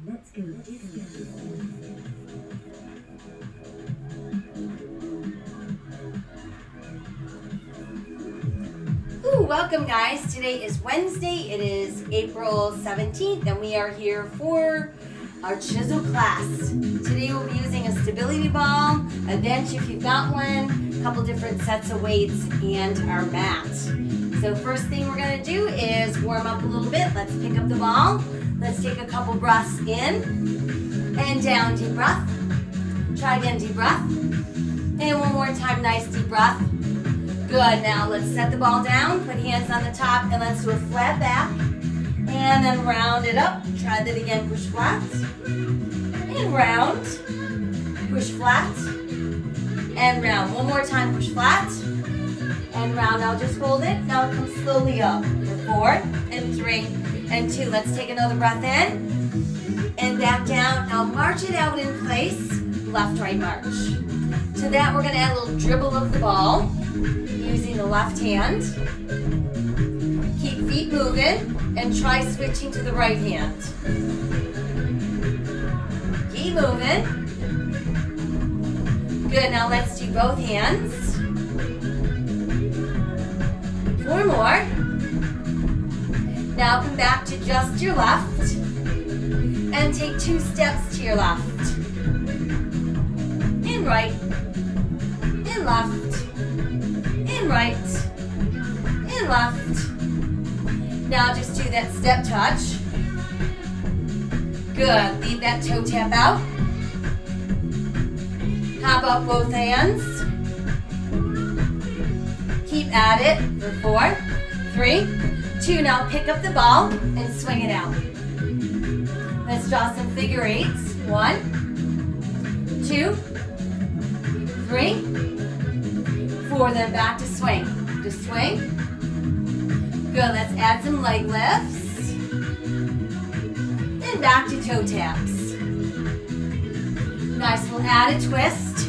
Let's go. Ooh, welcome guys. Today is Wednesday. It is April 17th and we are here for our Chizel class. Today we'll be using a stability ball, a bench if you've got one, a couple different sets of weights, and our mat. So first thing we're going to do is warm up a little bit. Let's pick up the ball. Let's take a couple breaths in and down. Deep breath. Try again, deep breath. And one more time, nice deep breath. Good, now let's set the ball down, put hands on the top, and let's do a flat back. And then round it up. Try that again, push flat. And round. Push flat. And round. One more time, push flat. And round. Now just hold it. Now come slowly up for 4 and 3 and 2. Let's take another breath in. And back down. Now march it out in place. Left, right, march. To that, we're going to add a little dribble of the ball using the left hand. Keep feet moving and try switching to the right hand. Keep moving. Good, now let's do both hands. 4 more. Now come back to just your left and take 2 steps to your left. And right. And left. And right. And left. Now just do that step touch. Good. Leave that toe tap out. Hop up both hands. Keep at it for 4, 3, 2. Now pick up the ball and swing it out. Let's draw some figure eights. 1, 2, 3, 4. Then back to swing. Just swing. Good. Let's add some leg lifts. And back to toe taps. Nice. We'll add a twist.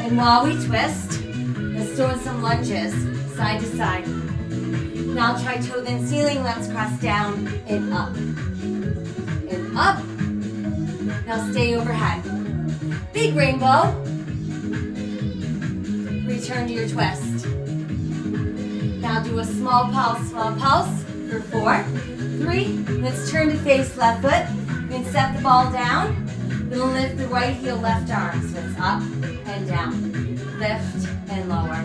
And while we twist, let's throw in some lunges, side to side. Now try toe then ceiling. Let's cross down and up. And up. Now stay overhead. Big rainbow. Return to your twist. Now do a small pulse for 4, 3. Let's turn to face left foot. Then set the ball down. Then lift the right heel, left arm. So it's up and down. Lift and lower.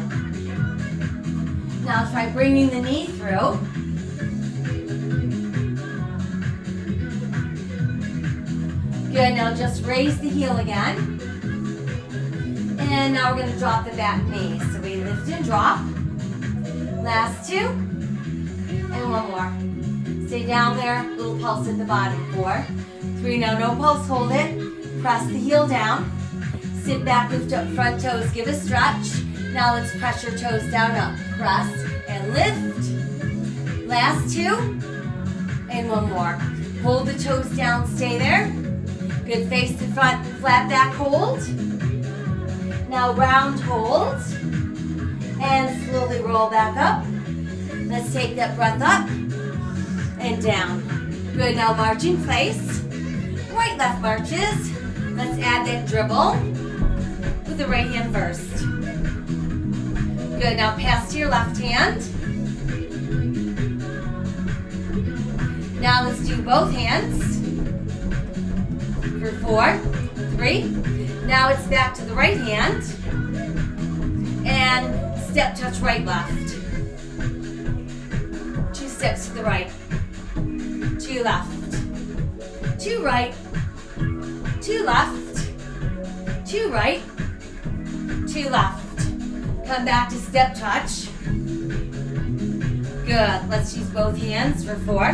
Now try bringing the knee through. Good, now just raise the heel again. And now we're going to drop the back knee. So we lift and drop. Last 2. And 1 more. Stay down there. Little pulse at the bottom. 4, 3. Now no pulse. Hold it. Press the heel down. Sit back. Lift up front toes. Give a stretch. Now let's press your toes down up. Press and lift. Last 2. And 1 more. Hold the toes down. Stay there. Good. Face to front. Flat back hold. Now round hold, and slowly roll back up. Let's take that breath up and down. Good, now march in place. Right, left marches. Let's add that dribble with the right hand first. Good, now pass to your left hand. Now let's do both hands for 4, 3. Now it's back to the right hand and step touch right left. 2 steps to the right, 2 left, 2 right, 2 left, 2 right, 2 left. Come back to step touch. Good. Let's use both hands for 4,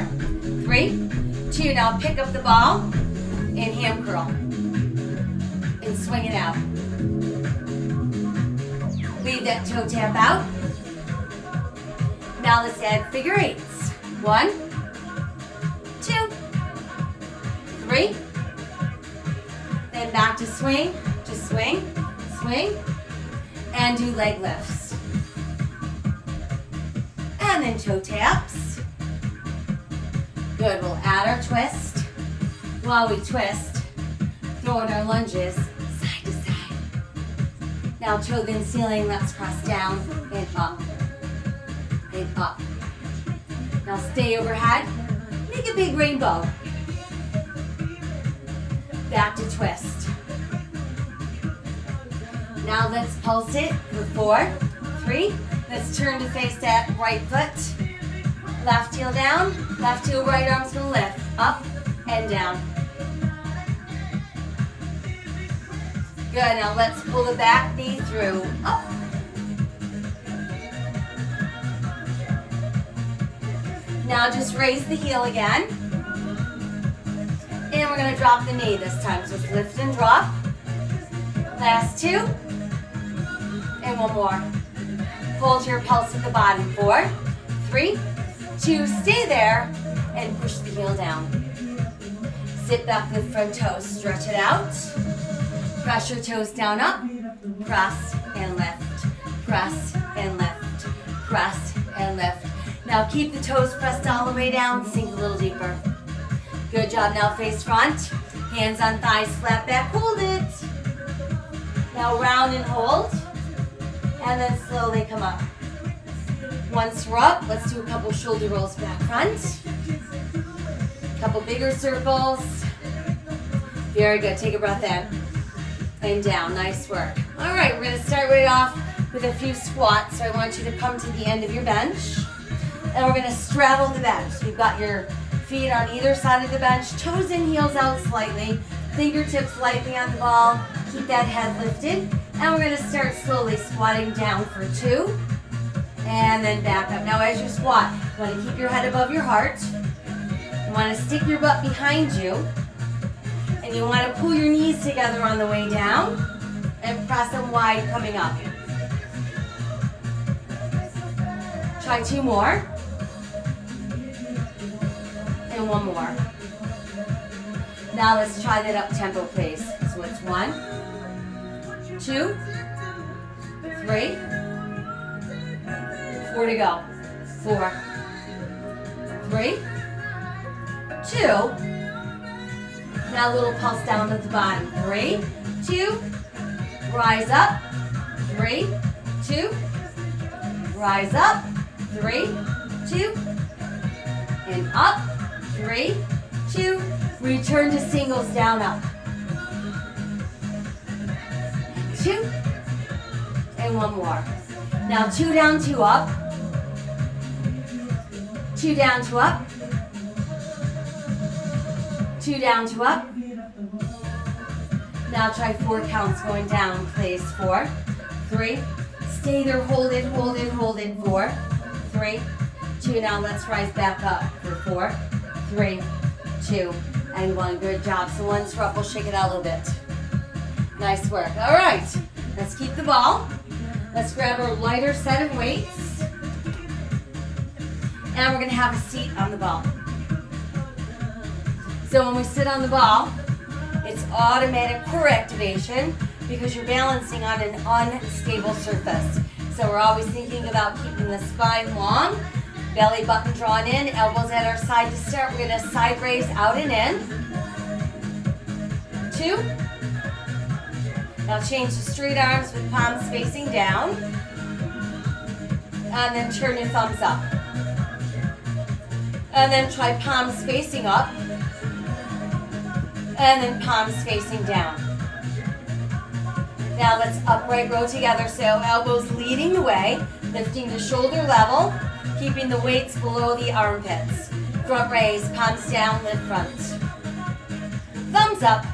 3, 2. Now pick up the ball and hand curl. And swing it out. Leave that toe tap out. Now let's add figure eights. 1, 2, 3. Then back to swing. Just swing, swing, and do leg lifts. And then toe taps. Good, we'll add our twist. while we twist, throwing our lunges side to side. Now toe then ceiling, let's cross down and up. And up. Now stay overhead, make a big rainbow. Back to twist. Now let's pulse it for 4, 3. Let's turn to face that right foot. Left heel down, left heel, right arm's gonna lift. Up and down. Good, now let's pull the back knee through. Up. Now just raise the heel again. And we're gonna drop the knee this time. So it's lift and drop. Last 2. And 1 more. Hold your pulse at the bottom. 4, 3, 2. Stay there and push the heel down. Sit back with front toes. Stretch it out. Press your toes down, up. Press and lift. Press and lift. Press and lift. Now keep the toes pressed all the way down. Sink a little deeper. Good job. Now face front. Hands on thighs, flat back. Hold it. Now round and hold. And then slowly come up. Once we're up, let's do a couple shoulder rolls back front. A couple bigger circles. Very good. Take a breath in and down. Nice work. All right, we're going to start right off with a few squats. So I want you to come to the end of your bench. And we're going to straddle the bench. You've got your feet on either side of the bench. Toes in, heels out slightly. Fingertips lightly on the ball. Keep that head lifted. And we're going to start slowly squatting down for 2. And then back up. Now as you squat, you want to keep your head above your heart. You want to stick your butt behind you. And you want to pull your knees together on the way down. And press them wide coming up. Try 2 more. And 1 more. Now let's try that up tempo, please. So it's 1, 2, 3, 4 to go. 4, 3, 2. Now a little pulse down at the bottom. 3, 2. Rise up. 3, 2. Rise up. 3, 2. And up. 3, 2. Return to singles, down, up. 2. And 1 more. Now 2 down, 2 up. 2 down, 2 up. 2 down, 2 up. Now try 4 counts going down, please. 4, 3. Stay there, hold it, hold it, hold it. 4, 3, 2. Now let's rise back up for 4, 3, 2, and 1. Good job. So once we're up, we'll shake it out a little bit. Nice work. All right. Let's keep the ball. Let's grab a lighter set of weights. And we're going to have a seat on the ball. So when we sit on the ball, it's automatic core activation because you're balancing on an unstable surface. So we're always thinking about keeping the spine long, belly button drawn in, elbows at our side to start. We're going to side raise out and in. 2. Now change to straight arms with palms facing down. And then turn your thumbs up. And then try palms facing up. And then palms facing down. Now let's upright row together. So elbows leading the way, lifting to shoulder level, keeping the weights below the armpits. Front raise, palms down, lift front. Thumbs up.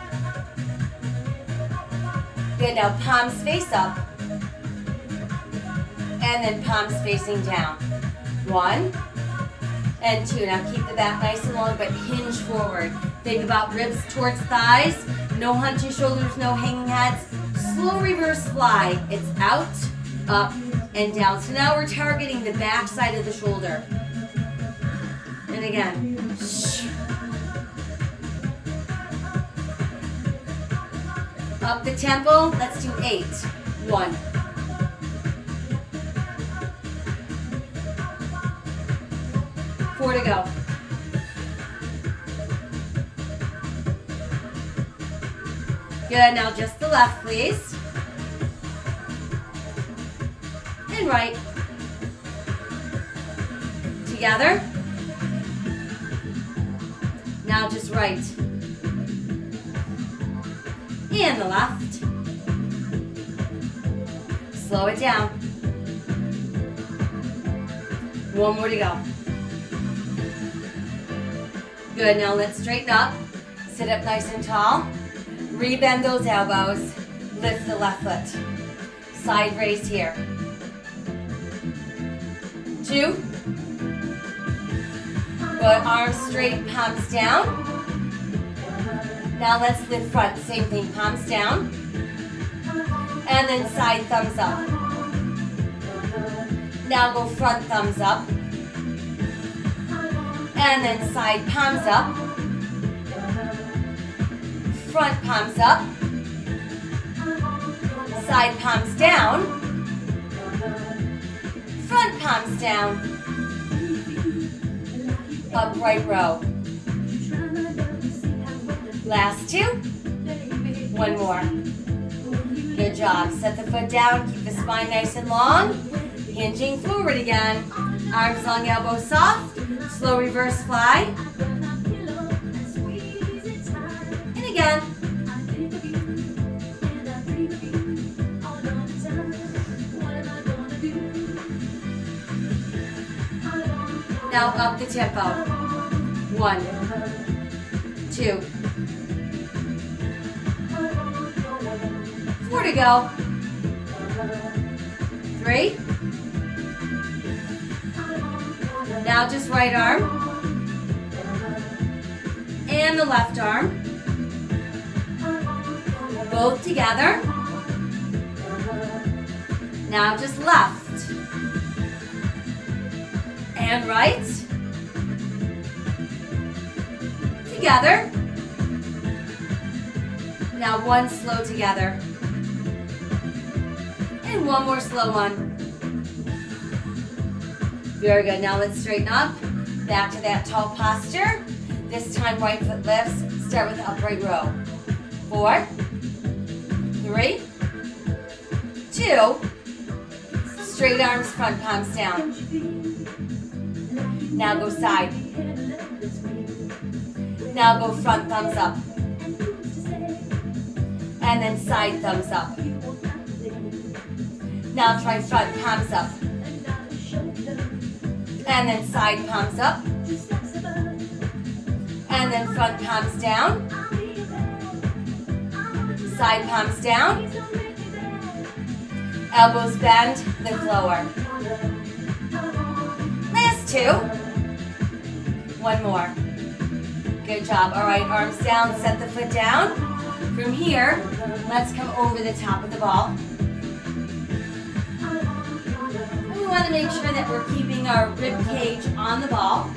Good, now palms face up. And then palms facing down. 1 and 2. Now keep the back nice and long, but hinge forward. Think about ribs towards thighs. No hunching shoulders, no hanging heads. Slow reverse fly. It's out, up, and down. So now we're targeting the back side of the shoulder. And again. Up the tempo. Let's do 8. 1. 4 to go. Good, now just the left, please. And right. Together. Now just right. And the left. Slow it down. One more to go. Good, now let's straighten up. Sit up nice and tall. Rebend those elbows. Lift the left foot. Side raise here. 2. Good, arms straight, palms down. Now let's lift front. Same thing, palms down. And then side thumbs up. Now go front thumbs up. And then side palms up. Front palms up. Side palms down. Front palms down. Upright row. Last 2. One more. Good job. Set the foot down. Keep the spine nice and long. Hinging forward again. Arms long, elbows soft. Slow reverse fly. And again. Now up the tempo. 1, 2, 4 to go. 3. Now just right arm. And the left arm. Both together. Now just left. And right. Together. Now one slow together. And one more slow one. Very good. Now let's straighten up. Back to that tall posture. This time right foot lifts. Start with the upright row. 4, 3, 2. Straight arms, front palms down. Now go side. Now go front thumbs up. And then side thumbs up. Now try front palms up. And then side palms up. And then front palms down. Side palms down. Elbows bend, lift lower. Last 2. One more. Good job. All right, arms down, set the foot down. From here, let's come over the top of the ball. And we want to make sure that we're keeping our rib cage on the ball.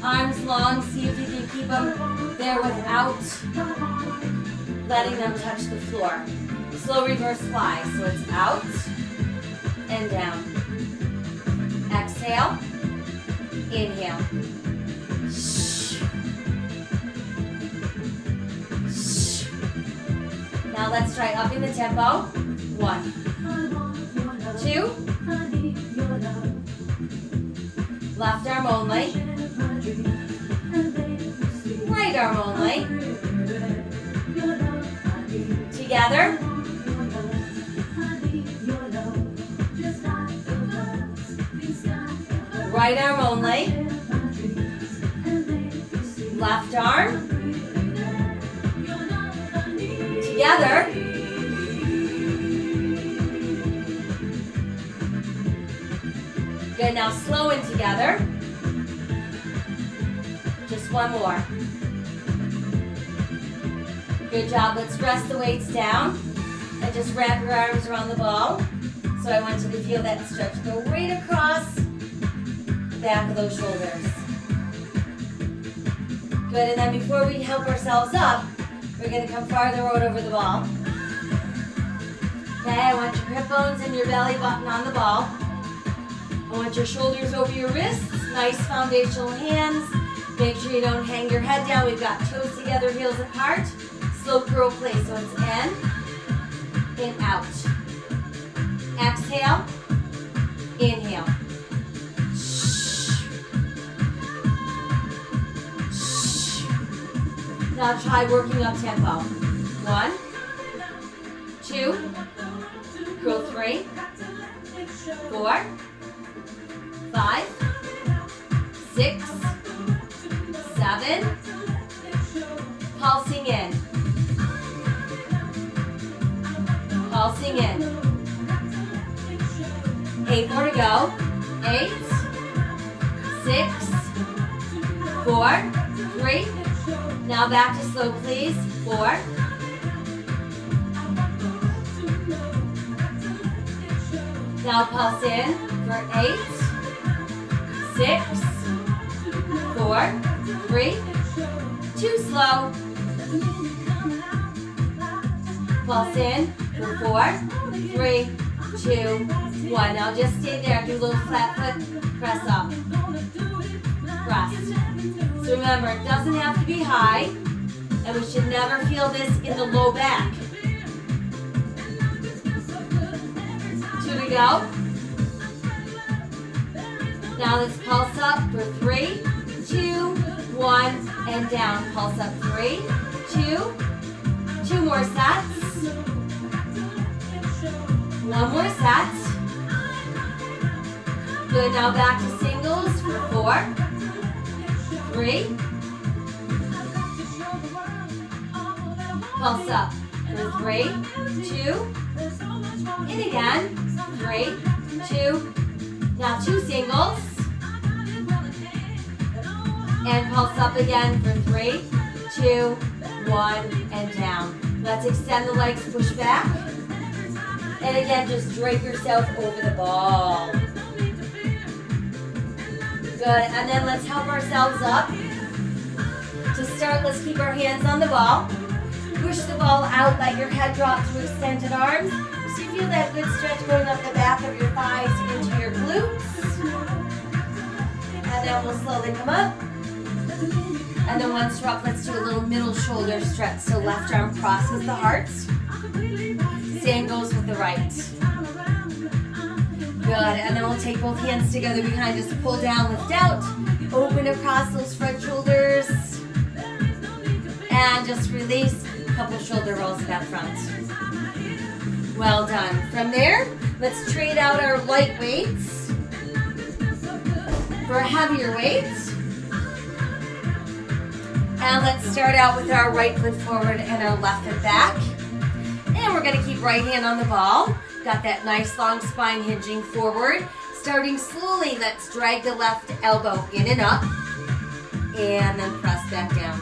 Arms long, see if you can keep them there without letting them touch the floor. Slow reverse fly, so it's out and down. Exhale, inhale. Now let's try upping the tempo. 1, 2. Left arm only. Right arm only. Together. Right arm only. Left arm. Together. Good, now slow in together. Just one more. Good job, let's rest the weights down and just wrap your arms around the ball. So I want you to feel that stretch go right across the back of those shoulders. Good, and then before we help ourselves up, we're going to come farther out over the ball. Okay, I want your hip bones and your belly button on the ball. I want your shoulders over your wrists, nice foundational hands. Make sure you don't hang your head down. We've got toes together, heels apart. Slow curl place. So it's in, out. Exhale, inhale. Now try working up tempo. 1, 2, curl 3, 4, 5, 6, 7, pulsing in. Pulsing in. 8 more to go. 8, 6, 4, 3. Now back to slow, please. 4. Now pulse in for 8, 6, 4, 3, 2, slow. Pulse in for 4, 3, 2, 1. Now just stay there. Do a little flat foot. Press up. Press. So remember, it doesn't have to be high, and we should never feel this in the low back. 2 to go. Now let's pulse up for 3, 2, 1, and down. Pulse up 3, 2, 2 more sets. 1 more set. Good, now back to singles for 4, 3. Pulse up for 3, 2. In again. 3, 2. Now 2 singles. And pulse up again for 3, 2, 1, and down. Let's extend the legs, push back. And again, just drape yourself over the ball. Good, and then let's help ourselves up. To start, let's keep our hands on the ball. Push the ball out, let your head drop through extended arms. So you feel that good stretch going up the back of your thighs into your glutes. And then we'll slowly come up. And then once we're up, let's do a little middle shoulder stretch. So left arm crosses the heart. Same goes with the right. Good, and then we'll take both hands together behind us, pull down, lift out, open across those front shoulders, and just release, a couple shoulder rolls back front. Well done. From there, let's trade out our light weights for heavier weights. And let's start out with our right foot forward and our left foot back. And we're going to keep right hand on the ball. Got that nice long spine hinging forward. Starting slowly, let's drag the left elbow in and up. And then press back down.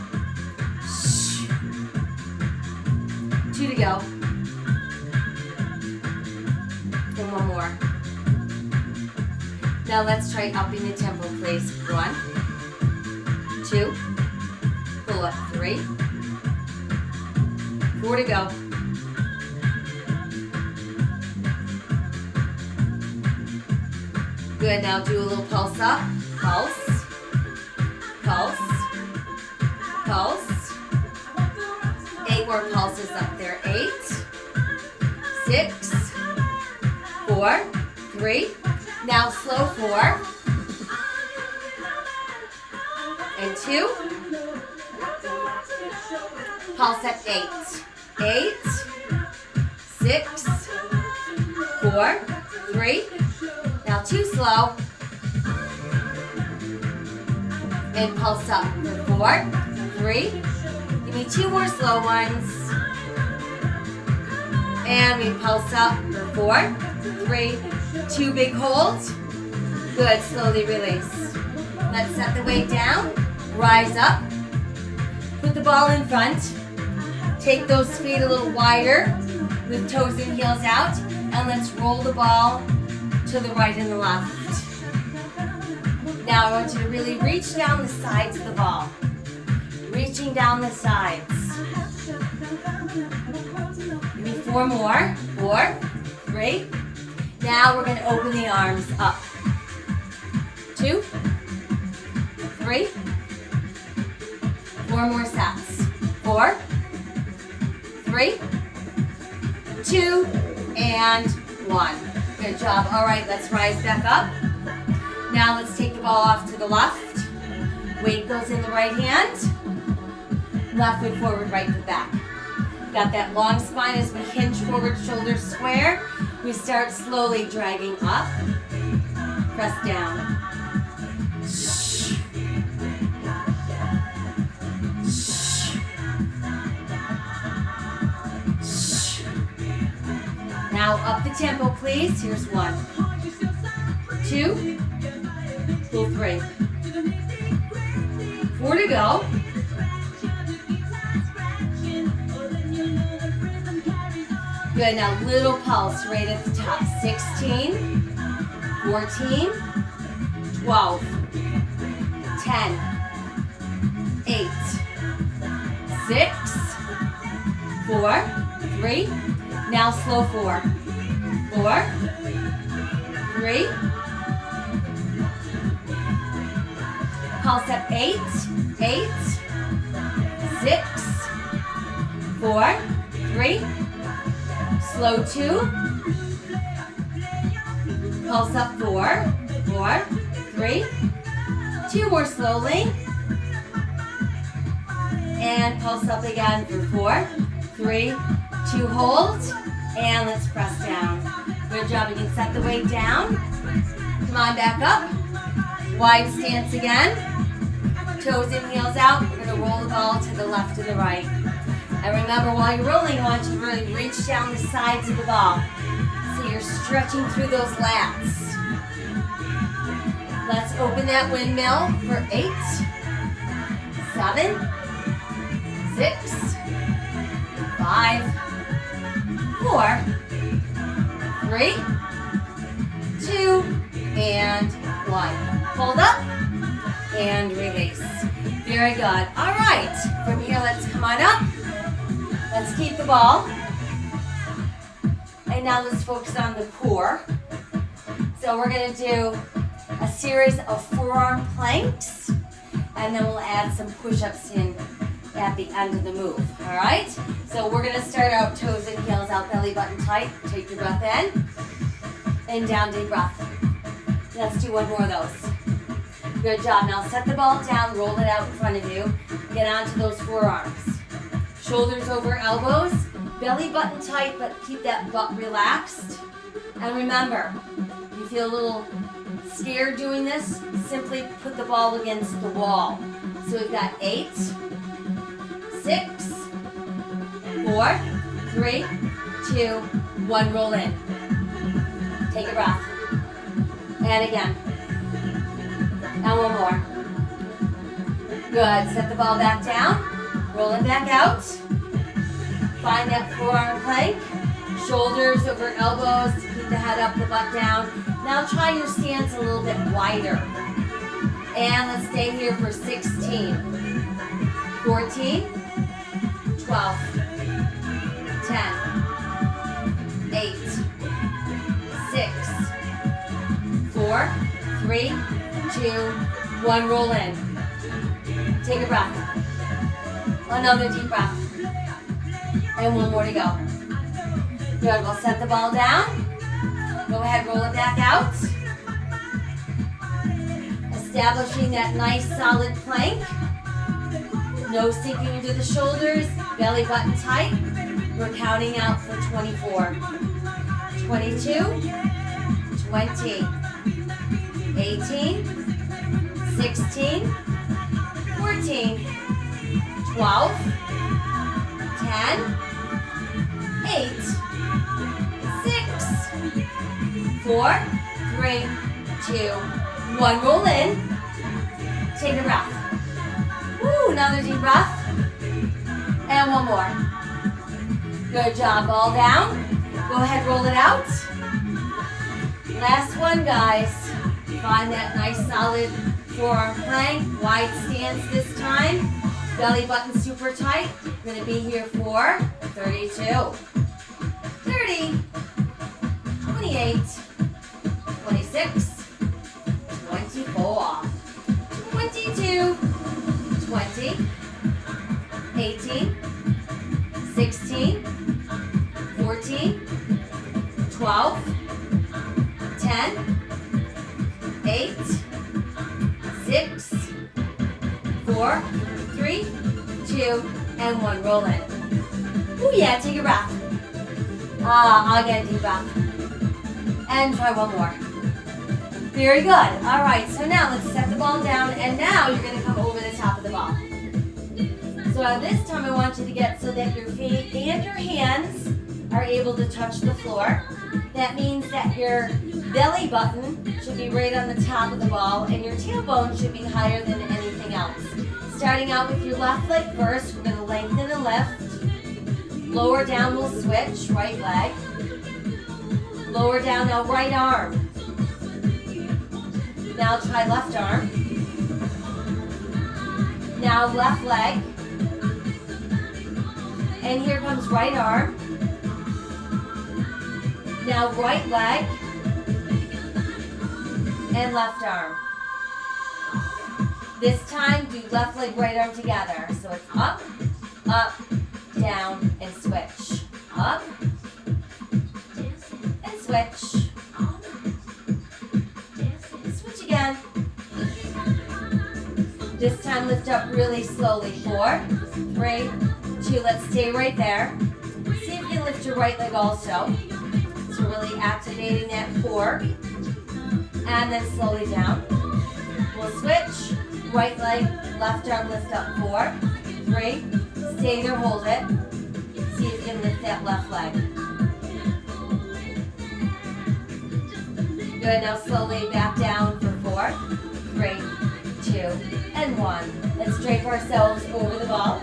2 to go. And 1 more. Now let's try upping the tempo, please. 1, 2, pull up 3, 4 to go. Good, now do a little pulse up, pulse, pulse, pulse. 8 more pulses up there. 8, 6, 4, 3. Now slow 4, and 2. Pulse at 8, 8, 6, 4, 3. Now 2 slow. And pulse up for 4, 3. Give me 2 more slow ones. And we pulse up for 4, 3, 2 big holds. Good, slowly release. Let's set the weight down. Rise up. Put the ball in front. Take those feet a little wider with toes and heels out. And let's roll the ball to the right and the left. Now I want you to really reach down the sides of the ball. Reaching down the sides. Give me 4 more. 4, 3. Now we're going to open the arms up. 2, 3. 4 more sets. 4, 3, 2, and 1. Good job. All right, let's rise back up. Now let's take the ball off to the left. Weight goes in the right hand. Left foot forward, right foot back. Got that long spine as we hinge forward, shoulders square. We start slowly dragging up. Press down. Now up the tempo, please. Here's 1, 2, pull 3, 4 to go. Good, now little pulse right at the top. 16, 14, 12, 10, 8, 6, 4, 3. Now slow 4, 4, 3. Pulse up 8, 8, 6, 4, 3. Slow 2. Pulse up 4, 4, 3. 2 more slowly. And pulse up again for 4, 3, 2, hold. And let's press down. Good job. You can set the weight down. Come on, back up. Wide stance again. Toes in, heels out. We're going to roll the ball to the left and the right. And remember, while you're rolling, I want you to really reach down the sides of the ball. So you're stretching through those lats. Let's open that windmill for 8, 7, 6, 5, 4, 3, 2, and 1. Hold up and release. Very good. All right. From here, let's come on up. Let's keep the ball. And now let's focus on the core. So we're going to do a series of forearm planks, and then we'll add some push-ups in at the end of the move, all right? So we're gonna start out toes in, heels out, belly button tight. Take your breath in, and down, deep breath. Let's do 1 more of those. Good job. Now set the ball down, roll it out in front of you. Get onto those forearms. Shoulders over elbows, belly button tight, but keep that butt relaxed. And remember, if you feel a little scared doing this, simply put the ball against the wall. So we've got 8, 6, 4, 3, 2, 1, roll in. Take a breath. And again. And 1 more. Good. Set the ball back down. Roll it back out. Find that forearm plank. Shoulders over elbows to keep the head up, the butt down. Now try your stance a little bit wider. And let's stay here for 16, 14, 12, 10, 8, 6, 4, 3, 2, 1, roll in. Take a breath. Another deep breath. And 1 more to go. Good, we'll set the ball down. Go ahead, roll it back out. Establishing that nice solid plank. No sinking into the shoulders, belly button tight. We're counting out for 24, 22, 20, 18, 16, 14, 12, 10, 8, 6, 4, 3, 2, 1. Roll in. Take a breath. Woo, another deep breath. And 1 more. Good job. Ball down. Go ahead, roll it out. Last one, guys. Find that nice solid forearm plank. Wide stance this time. Belly button super tight. We're going to be here for 32, 30, 28, 26, 24, 22, 20, 18, 16, 13, 12, 10, 8, 6, 4, 3, 2, and 1. Roll in. Oh yeah, take a breath. I'll get a deep breath. And try one more. Very good. All right, so now let's set the ball down, and now you're going to come over the top of the ball. So this time I want you to get so that your feet and your hands are able to touch the floor. That means that your belly button should be right on the top of the ball, and your tailbone should be higher than anything else. Starting out with your left leg first, we're going to lengthen and lift. Lower down, we'll switch, right leg. Lower down, now right arm. Now try left arm. Now left leg. And here comes right arm. Now right leg. And left arm. This time, do left leg, right arm together. So it's up, up, down, and switch. Up, and switch. Switch again. This time, lift up really slowly. 4, 3, 2. Let's stay right there. See if you can lift your right leg also. So really activating that core. And then slowly down. We'll switch. Right leg, left arm, lift up. 4, 3. Stay there, hold it. See if you can lift that left leg. Good, now slowly back down for 4, 3, 2, and 1. Let's drape ourselves over the ball.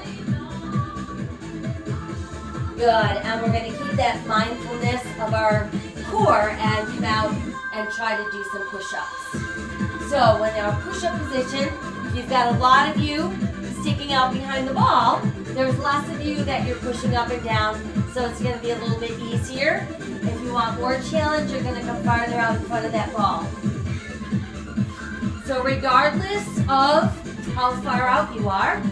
Good, and we're going to keep that mindfulness of our core and come out and try to do some push-ups. So when in our push-up position, you've got a lot of you sticking out behind the ball. There's less of you that you're pushing up and down, so it's going to be a little bit easier. If you want more challenge, you're going to come farther out in front of that ball. So regardless of how far out you are,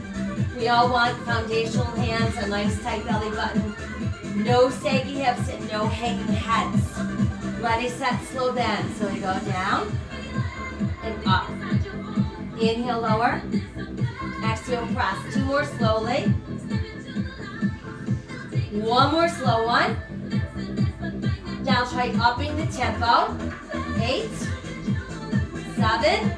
we all want foundational hands, a nice tight belly button, no saggy hips, and no hanging heads. Ready, set, slow bend. So we go down and up. Inhale, lower. Exhale, press. 2 more slowly. 1 more slow one. Now try upping the tempo. 8, 7,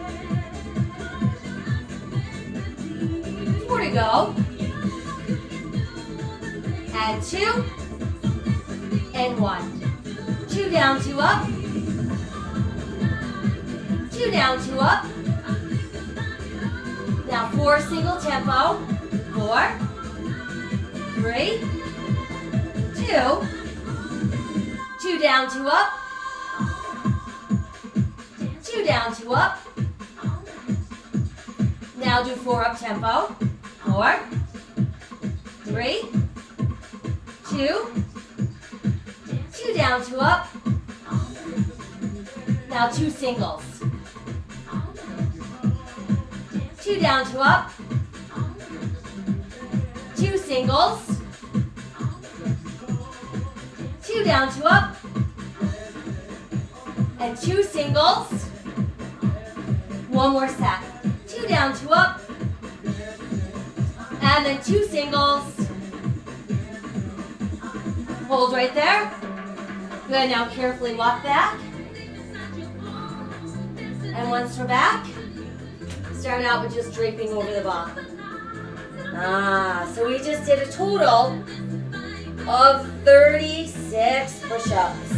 4 to go. And 2, and 1. 2 down, 2 up. 2 down, 2 up. Now 4 single tempo. 4, 3, 2. 2 down, 2 up. 2 down, 2 up. Now do 4 up tempo. 4, 3, 2. 2 down, 2 up. Now 2 singles. 2 down, 2 up. 2 singles. 2 down, 2 up. And 2 singles. 1 more set. 2 down, 2 up. And then 2 singles. Hold right there. Good, now carefully walk back. And once we're back, start out with just draping over the ball. So we just did a total of 36 push-ups.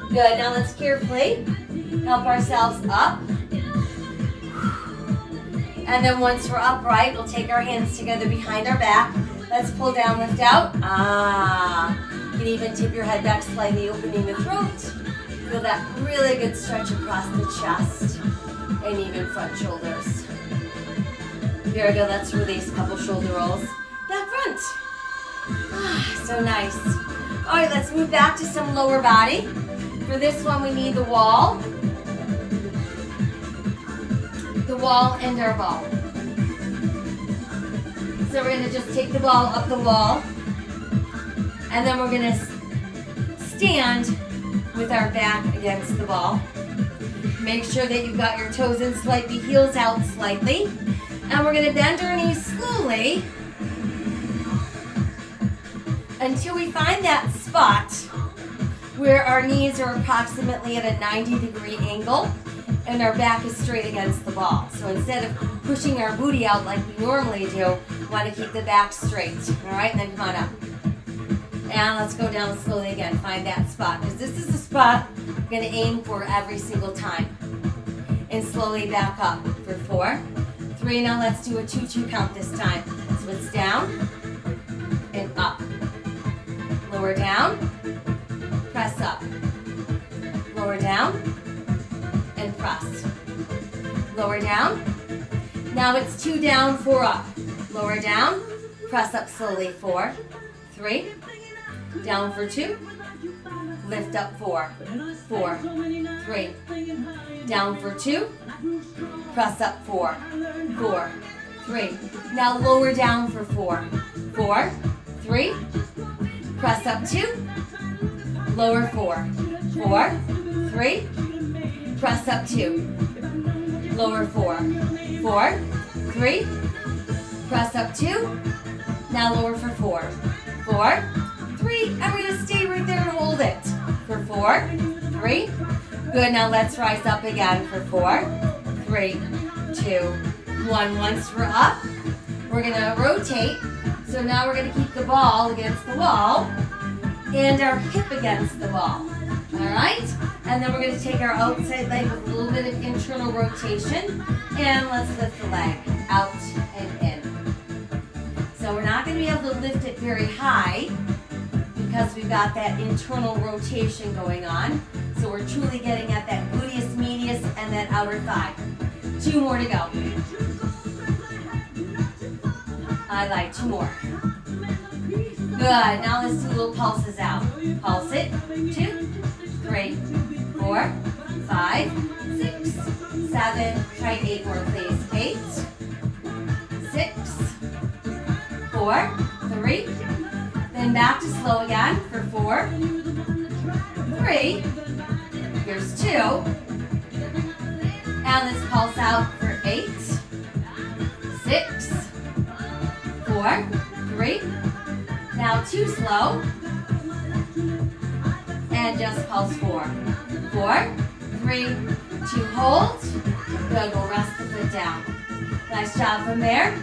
Good, now let's carefully help ourselves up. And then once we're upright, we'll take our hands together behind our back. Let's pull down, lift out. You can even tip your head back slightly, opening the throat. Feel that really good stretch across the chest and even front shoulders. Very good, let's release a couple shoulder rolls. Back front. So nice. All right, let's move back to some lower body. For this one, we need the wall and our ball. So we're gonna just take the ball up the wall And then we're gonna stand with our back against the ball. Make sure that you've got your toes in slightly, heels out slightly. And we're gonna bend our knees slowly until we find that spot where our knees are approximately at a 90-degree angle and our back is straight against the ball. So instead of pushing our booty out like we normally do, we want to keep the back straight. All right, and then come on up. And let's go down slowly again. Find that spot, because this is the spot we're going to aim for every single time. And slowly back up for 4, 3. Now let's do a 2-2 count this time. So it's down and up. Lower down, press up. Lower down and press. Lower down. Now it's 2 down, 4 up. Lower down, press up slowly. 4, 3. Down for 2. Lift up 4, 4, 3. Down for 2. Press up 4, 4, 3. Now lower down for 4, 4, 3. Press up 2. Lower 4, 4, 3. Press up 2. Lower 4, 4, 3. Press up 2. Now lower for 4, 4, 3. And we're going to stay right there and hold it for 4, 3. Good. Now let's rise up again for 4, 3, 2, 1. Once we're up, we're going to rotate. So now we're going to keep the ball against the wall and our hip against the ball. All right? And then we're going to take our outside leg with a little bit of internal rotation. And let's lift the leg out and in. So we're not going to be able to lift it very high because we've got that internal rotation going on. So we're truly getting at that gluteus medius and that outer thigh. 2 more to go. I like 2 more. Good. Now let's do little pulses out. Pulse it. 2, 3, 4, 5, 6, 7. Try 8 more, please. 8, 6, 4, 3. Then back to slow again for 4, 3. Here's 2. And let's pulse out for 8, 6, 4, 3. Now 2 slow. And just pulse 4, 4, 3, 2 hold. Good, we'll rest the foot down. Nice job from there.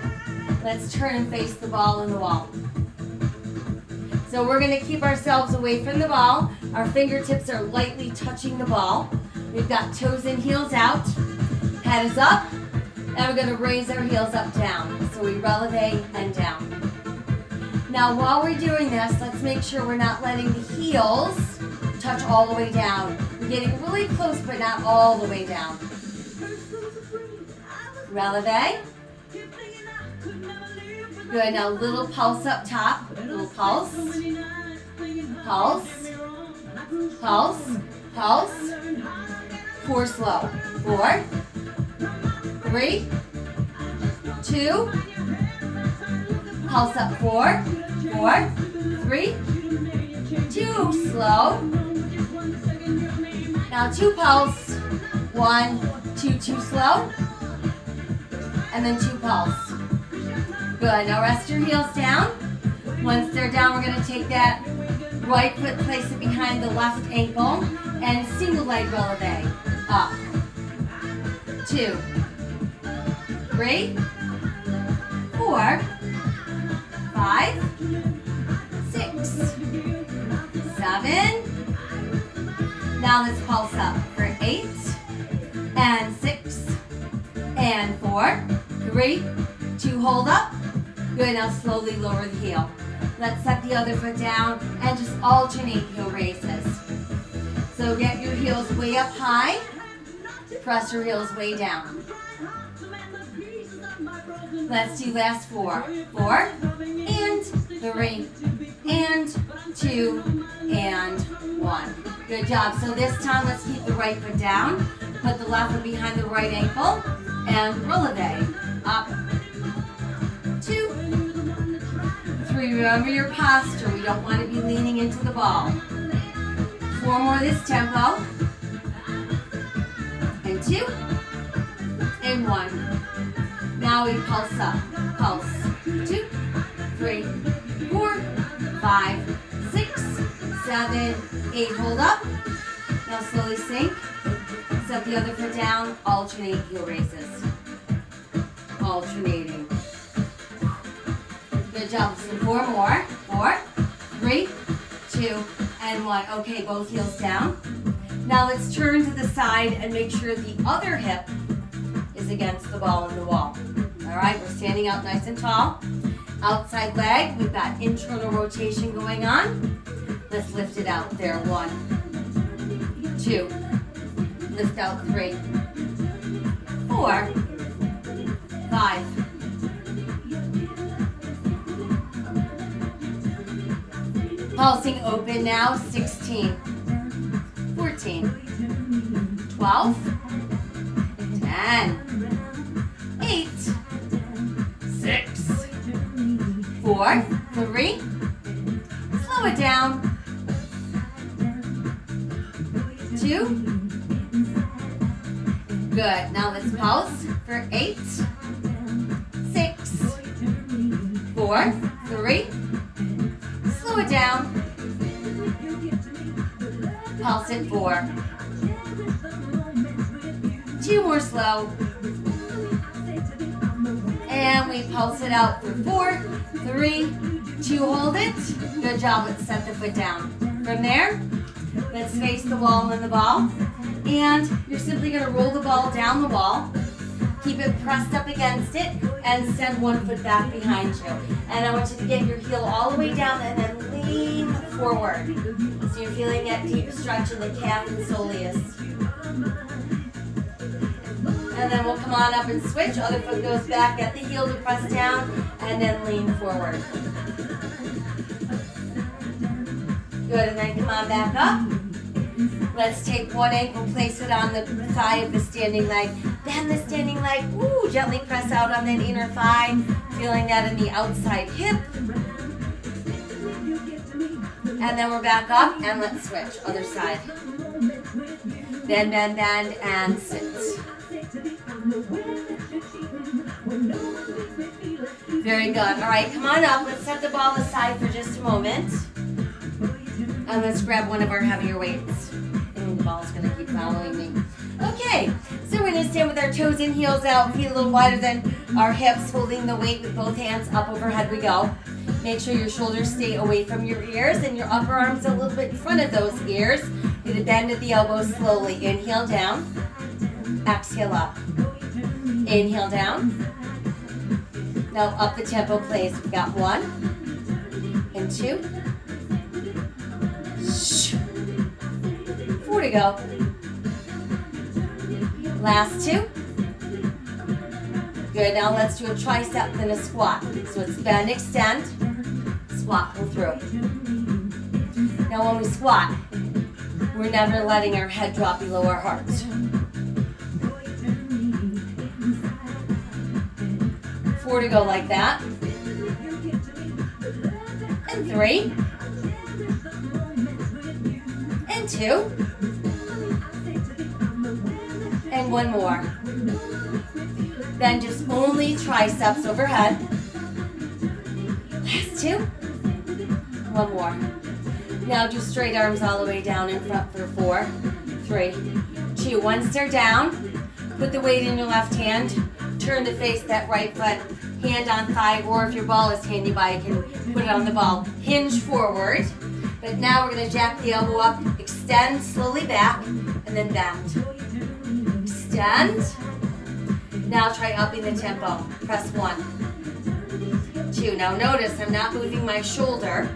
Let's turn and face the ball in the wall. So we're going to keep ourselves away from the ball. Our fingertips are lightly touching the ball. We've got toes and heels out. Head is up. And we're going to raise our heels up down. So we releve and down. Now while we're doing this, let's make sure we're not letting the heels touch all the way down. We're getting really close, but not all the way down. Releve. Good, now little pulse up top. Little pulse. Pulse. Pulse. Pulse. 4 slow. 4, 3, 2. Pulse up 4, 4, 3, 2. Slow. Now 2 pulse. 1, 2, 2 slow. And then 2 pulse. Good. Now rest your heels down. Once they're down, we're going to take that right foot, place it behind the left ankle, and single leg releve. Up. 2, 3, 4, 5, 6, 7. Now let's pulse up for 8, and 6, and 4, 3, 2, hold up. Good, now slowly lower the heel. Let's set the other foot down and just alternate heel raises. So get your heels way up high, press your heels way down. Let's do last 4. 4, and 3, and 2, and 1. Good job. So this time, let's keep the right foot down. Put the left foot behind the right ankle, and releve. Up. 2, 3, 3. Remember your posture. We don't want to be leaning into the ball. 4 more this tempo. And 2. And 1. Now we pulse up. Pulse. 2, 3, 4, 5, 6, 7, 8. Hold up. Now slowly sink. Set the other foot down. Alternate heel raises. Alternating. Good job. So 4 more. 4, 3, 2, and 1. Okay, both heels down. Now let's turn to the side and make sure the other hip is against the ball in the wall. All right, we're standing out nice and tall. Outside leg, we've got internal rotation going on. Let's lift it out there. 1, 2. Lift out 3, 4, 5. Pulsing open now. 16, 14, 12, 10, 8, 6, 4, 3. Slow it down. 2. Good. Now let's pulse for 8, 6, 4, 3. Slow it down. Pulse it 4. 2 more slow. And we pulse it out for 4, 3, 2. Hold it. Good job. Let's set the foot down. From there, let's face the wall and the ball. And you're simply going to roll the ball down the wall. Keep it pressed up against it and send one foot back behind you. And I want you to get your heel all the way down and then lean forward. So you're feeling that deep stretch in the calf and soleus. And then we'll come on up and switch. Other foot goes back, get the heel to press down, and then lean forward. Good, and then come on back up. Let's take one ankle, place it on the thigh of the standing leg. Bend the standing leg. Ooh, gently press out on that inner thigh. Feeling that in the outside hip. And then we're back up and let's switch. Other side. Bend, bend, bend, and sit. Very good. All right, come on up. Let's set the ball aside for just a moment. And let's grab one of our heavier weights. The ball's going to keep following me. Okay, so we're going to stand with our toes in, heels out, feet a little wider than our hips, holding the weight with both hands up overhead we go. Make sure your shoulders stay away from your ears and your upper arms a little bit in front of those ears. You're going to bend at the elbows slowly. Inhale down, exhale up. Inhale down. Now up the tempo plays. We've got 1 and 2. 4 to go. Last 2. Good, now let's do a tricep and a squat. So it's bend, extend, squat, pull through. Now when we squat, we're never letting our head drop below our heart. 4 to go like that. And 3. And 2. And 1 more. Then just only triceps overhead. Last 2. 1 more. Now do straight arms all the way down in front for 4, 3, 2. One stare down. Put the weight in your left hand. Turn to face that right foot. Hand on thigh, or if your ball is handy by, you can put it on the ball. Hinge forward. But now we're going to jack the elbow up, extend slowly back, and then bend. Extend. Now try upping the tempo. Press 1, 2. Now notice I'm not moving my shoulder.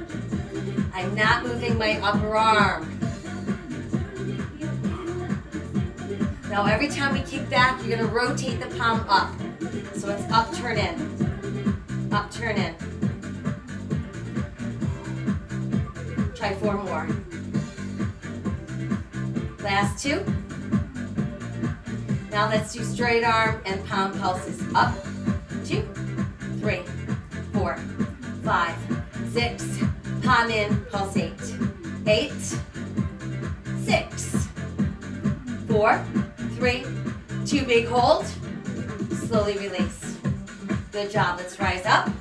I'm not moving my upper arm. Now every time we kick back, you're going to rotate the palm up. So it's up, turn in. Up, turn in. Try 4 more. Last 2. Now let's do straight arm and palm pulses. Up, 2, 3, 4, 5, 6, palm in, pulsate. 8, 6, 4, 3, 2, big hold. Slowly release. Good job. Let's rise up.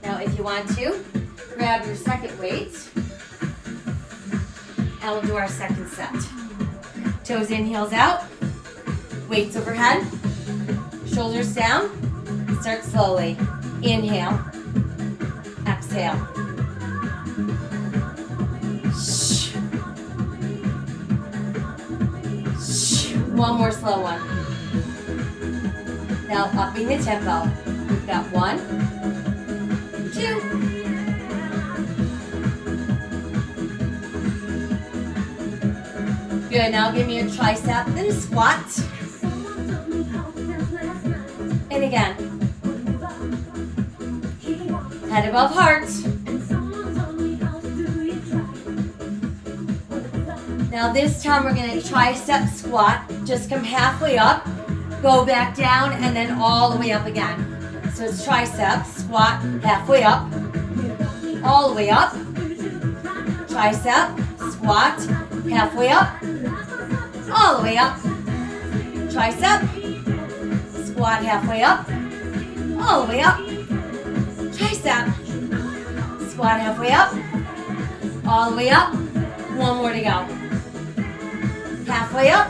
Now if you want to, grab your second weight and we'll do our second set. Toes in, heels out. Weights overhead. Shoulders down. Start slowly. Inhale. Exhale. One more slow one. Now upping the tempo. We've got 1, 2. Good, now give me a tricep, then a squat. And again. Head above heart. Now this time we're going to tricep squat. Just come halfway up, go back down, and then all the way up again. So it's tricep, squat, halfway up, all the way up. Tricep, squat, halfway up, all the way up. Tricep, squat, halfway up, all the way up. Tricep, squat, halfway up, all the way up. One more to go. Halfway up,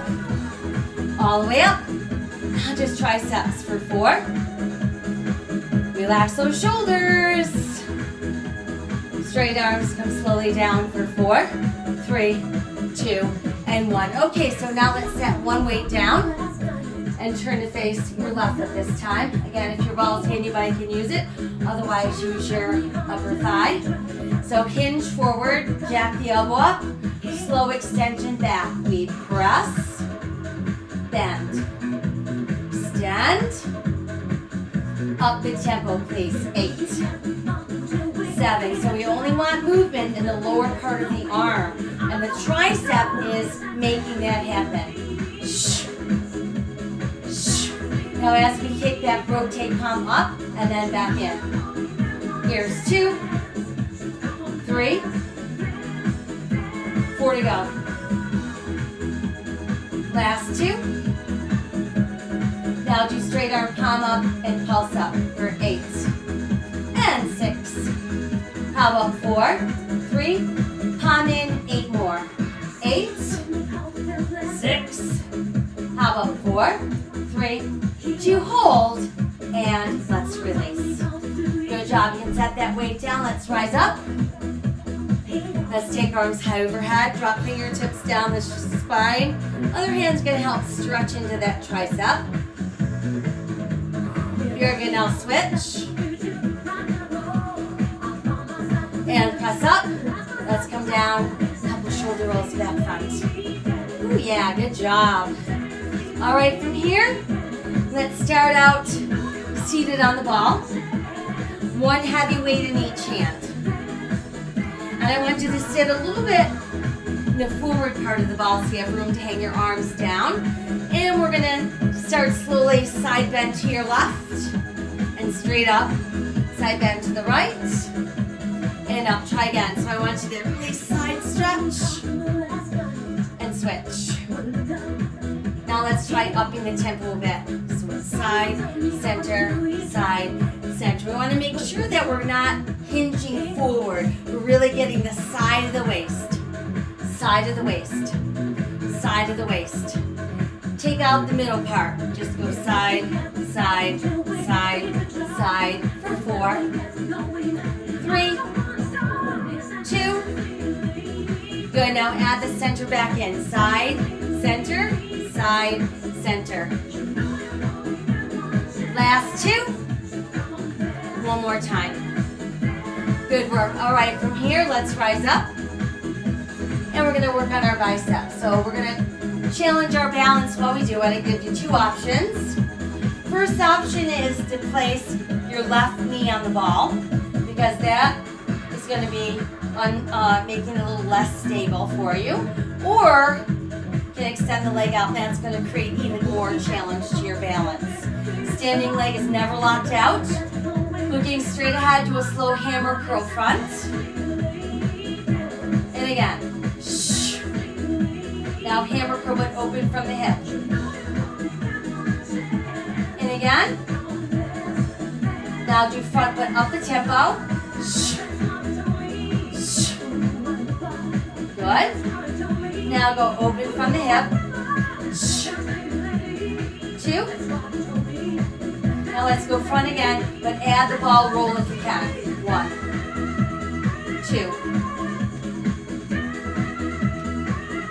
all the way up. Now just triceps for 4. Relax those shoulders. Straight arms come slowly down for 4, 3, 2, and 1. Okay, so now let's set one weight down and turn to face your left at this time. Again, if your ball is handy, you can use it. Otherwise, use your upper thigh. So hinge forward, jack the elbow up. Slow extension back. We press, bend, extend. Up the tempo, please. 8, 7. So we only want movement in the lower part of the arm. And the tricep is making that happen. Now as we kick back, rotate palm up and then back in. Here's 2, 3, 4 to go. Last 2. Now do straight arm palm up and pulse up for 8 and 6. How about 4, 3, palm in, 8 more. 8, 6. How about 4, 3, 2, hold, and let's release. Good job. You can set that weight down. Let's rise up. Let's take arms high overhead. Drop fingertips down the spine. Other hand's going to help stretch into that tricep. You're good. Now switch. And press up. Let's come down. Couple shoulder rolls back front. Ooh, yeah, good job. All right, from here, let's start out seated on the ball. One heavy weight in each hand. And I want you to sit a little bit in the forward part of the ball so you have room to hang your arms down. And we're going to start slowly side bend to your left and straight up. Side bend to the right and up. Try again. So I want you to really side stretch and switch. Now let's try upping the tempo a bit. So it's side, center, side, center. We want to make sure that we're not hinging forward. We're really getting the side of the waist. Side of the waist. Side of the waist. Take out the middle part. Just go side, side, side, side for 4, 3, 2. Good. Now add the center back in. Side, center, side, center. Last 2. One more time. Good work. All right, from here, let's rise up. And we're going to work on our biceps. So we're going to challenge our balance while we do it. I give you 2 options. First option is to place your left knee on the ball because that is going to be making it a little less stable for you. Or you can extend the leg out. That's going to create even more challenge to your balance. Standing leg is never locked out. Looking straight ahead, do a slow hammer curl front. And again. Now hammer curl but open from the hip. And again. Now do front but up the tempo. Good. Now go open from the hip. 2. Now let's go front again, but add the ball roll if you can. 1, 2.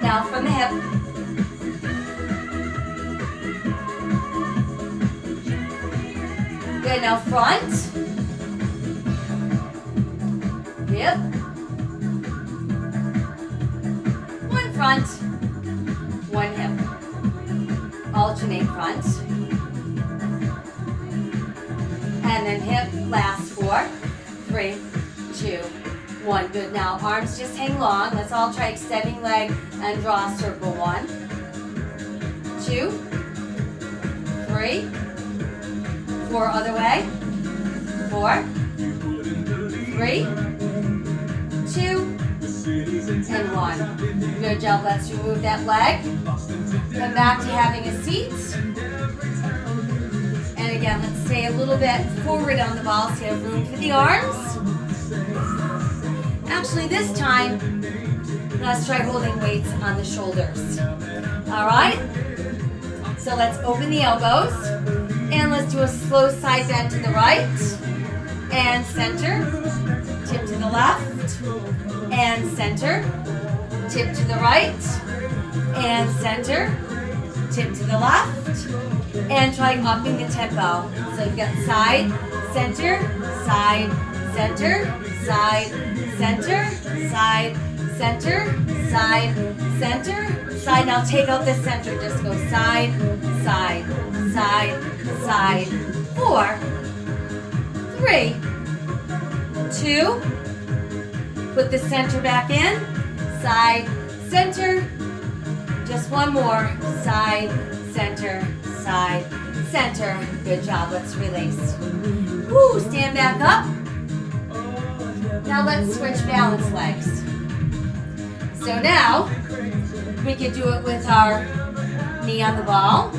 Now from the hip. Good, now front. Hip. 1 front, 1 hip. Alternate front. And then hip, last 4, 3, 2, 1. Good, now arms just hang long. Let's all try extending leg and draw a circle. 1, 2, 3, 4, other way. 4, 3, 2, and 1. Good job, let's remove that leg. Come back to having a seat. And again, let's stay a little bit forward on the ball so you have room for the arms. Actually, this time, let's try holding weights on the shoulders. All right? So let's open the elbows. And let's do a slow side bend to the right. And center. Tip to the left. And center. Tip to the right. And center. Tip to the left. And try upping the tempo. So you've got side, center, side, center, side, center, side, center, side, center, side. Now take out the center. Just go side, side, side, side. 4, 3, 2. Put the center back in. Side, center. Just one more. Side, center, side, center. Good job. Let's release. Woo, stand back up. Now let's switch balance legs. So now we could do it with our knee on the ball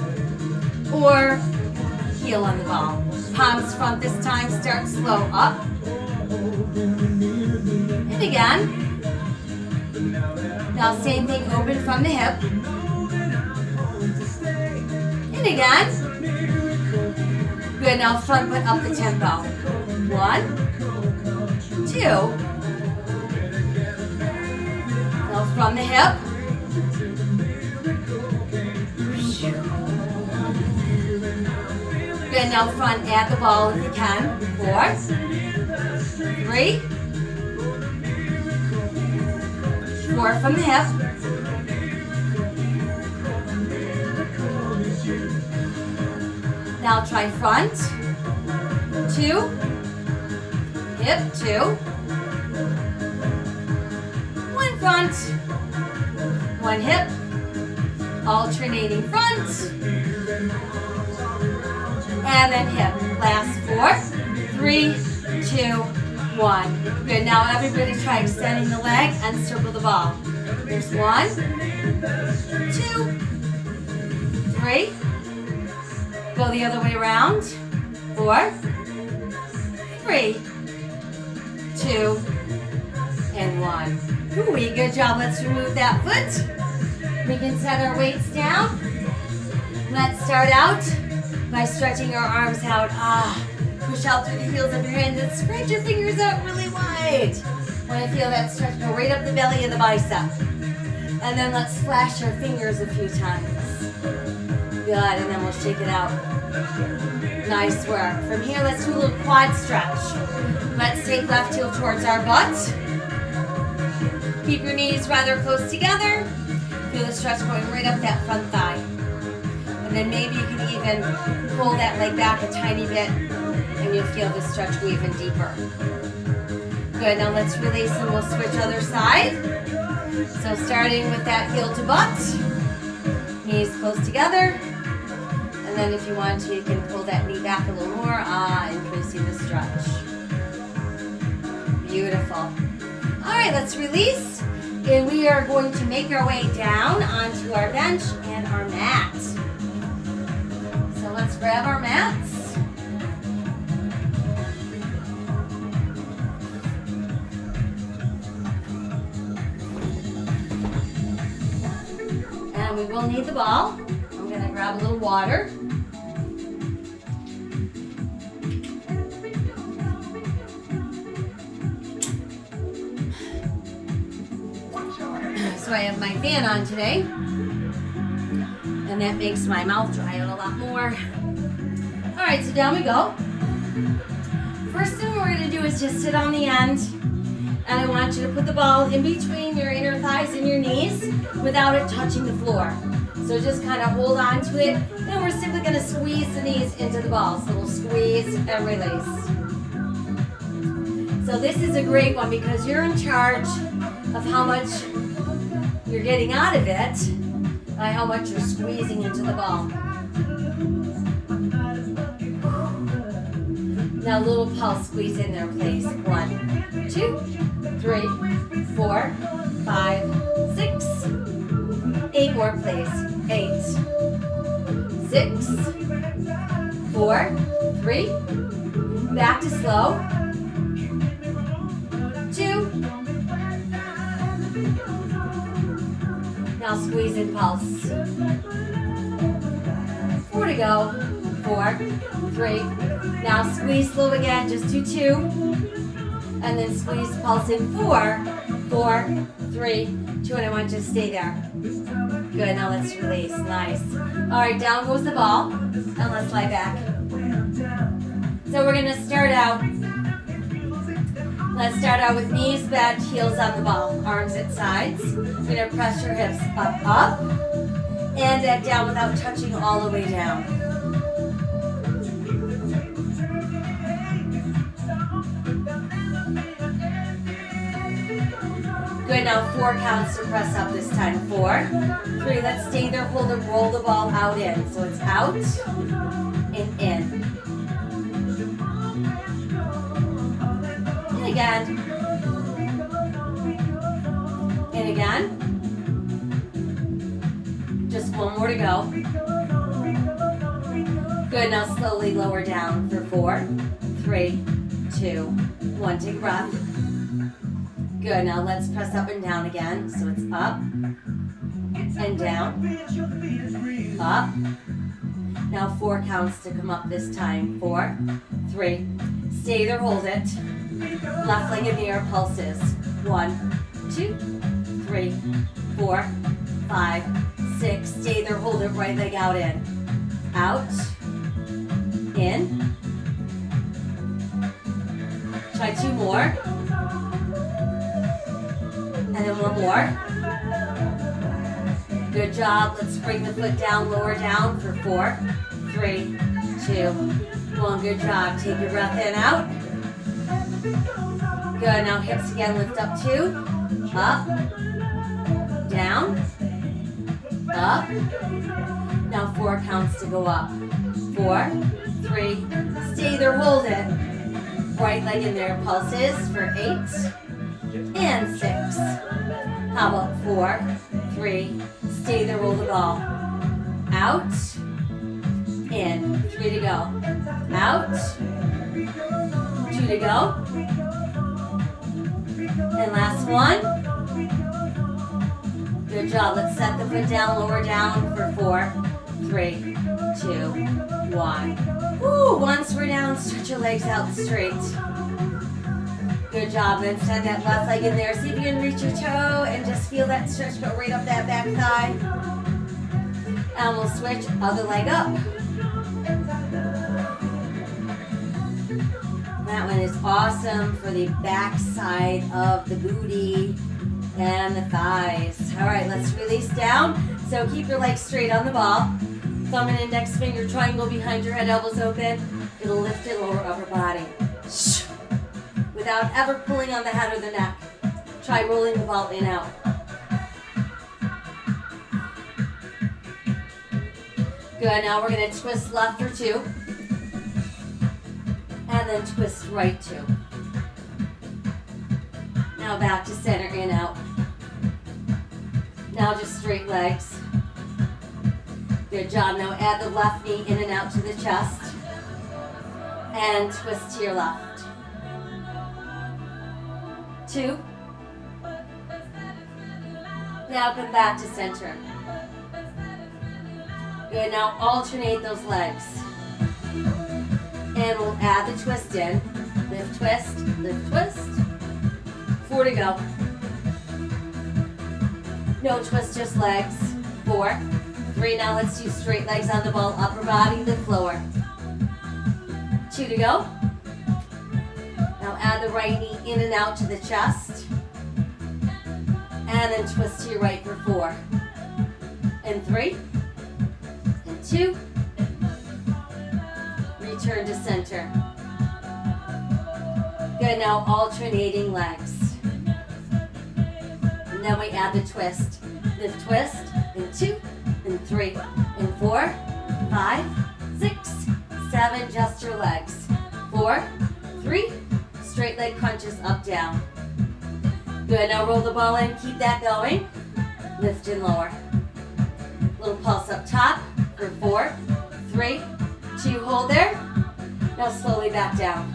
or heel on the ball. Palms front this time. Start slow up. And again. Now same thing, open from the hip. And again. Good, now front but up the tempo. 1, 2. Now from the hip. Good, now front, add the ball if you can. 4, 3, 4 from the hip. Now try front, 2, hip, 2, 1 front, 1 hip, alternating front, and then hip. Last 4, 3, 2, 1. Good, now everybody try extending the leg and circle the ball. Here's 1, 2, 3. Go the other way around. 4, 3, 2, and 1. Ooh, good job. Let's remove that foot. We can set our weights down. Let's start out by stretching our arms out. Push out through the heels of your hands and spread your fingers out really wide. Want to feel that stretch go right up the belly of the bicep. And then let's flash our fingers a few times. Good, and then we'll shake it out. Nice work. From here, let's do a little quad stretch. Let's take left heel towards our butt. Keep your knees rather close together. Feel the stretch going right up that front thigh. And then maybe you can even pull that leg back a tiny bit and you'll feel the stretch go even deeper. Good, now let's release and we'll switch other side. So starting with that heel to butt. Knees close together. And then if you want to, you can pull that knee back a little more, increasing the stretch. right, let's release. And we are going to make our way down onto our bench and our mat. So let's grab our mats. And we will need the ball. I'm going to grab a little water. So I have my fan on today, and that makes my mouth dry out a lot more. All right, so down we go. First thing we're going to do is just sit on the end, and I want you to put the ball in between your inner thighs and your knees without it touching the floor. So just kind of hold on to it, and we're simply going to squeeze the knees into the ball. So we'll squeeze and release. So this is a great one because you're in charge of how much you're getting out of it by how much you're squeezing into the ball. Now a little pulse squeeze in there, please. 1, 2, 3, 4, 5, 6. 8 more, please. 8, 6, 4, 3. Back to slow. 2. Now squeeze and pulse. 4 to go. 4, 3. Now squeeze slow again. Just do 2. And then squeeze, pulse in 4, 4, 3, 2. And I want you to stay there. Good. Now let's release. Nice. All right. Down goes the ball. And let's lie back. So we're going to start out. Let's start out with knees bent, heels on the ball, arms at sides. You're going to press your hips up, up, and then down without touching all the way down. Good, now 4 counts to press up this time. 4, 3, let's stay there, hold and roll the ball out in. So it's out and in. Again, and again. Just 1 more to go. Good, now slowly lower down for 4, 3, 2, 1. Take a breath. Good, now let's press up and down again. So it's up and down, up. Now 4 counts to come up this time. 4, 3, stay there, hold it. Left leg in the air, pulses. 1, 2, 3, 4, 5, 6. Stay there, hold it, right leg out in. Out, in. Try 2 more. And then 1 more. Good job. Let's bring the foot down, lower down for 4, 3, 2, 1. Good job. Take your breath in, out. Good, now hips again, lift up 2, up, down, up. Now 4 counts to go up. 4, 3, stay there, hold it. Right leg in there, pulses for 8 and 6. How about 4, 3, stay there, roll the ball. Out, in, 3 to go. Out, 2 to go. And last 1. Good job. Let's set the foot down, lower down for 4, 3, 2, 1. Woo! Once we're down, stretch your legs out straight. Good job. Then send that left leg in there. See if you can reach your toe and just feel that stretch go right up that back thigh. And we'll switch other leg up. That one is awesome for the back side of the booty and the thighs. All right, let's release down. So keep your legs straight on the ball. Thumb and index finger triangle behind your head, elbows open. It'll lift your lower upper body. Without ever pulling on the head or the neck. Try rolling the ball in out. Good, now we're going to twist left for 2. And then twist right 2. Now back to center, in, out. Now just straight legs. Good job. Now add the left knee in and out to the chest. And twist to your left. 2. Now come back to center. Good. Now alternate those legs. And we'll add the twist in. Lift, twist, lift, twist. 4 to go. No twist, just legs. 4, 3. Now let's do straight legs on the ball. Upper body, lift, lower. 2 to go. Now add the right knee in and out to the chest. And then twist to your right for 4. And 3. And 2. Return to center. Good, now alternating legs. And then we add the twist. Lift, twist, and 2, and 3, and 4, 5, 6, 7, just your legs. 4, 3, straight leg crunches up, down. Good, now roll the ball in, keep that going. Lift and lower. Little pulse up top for 4, 3, 2, hold there. Now slowly back down.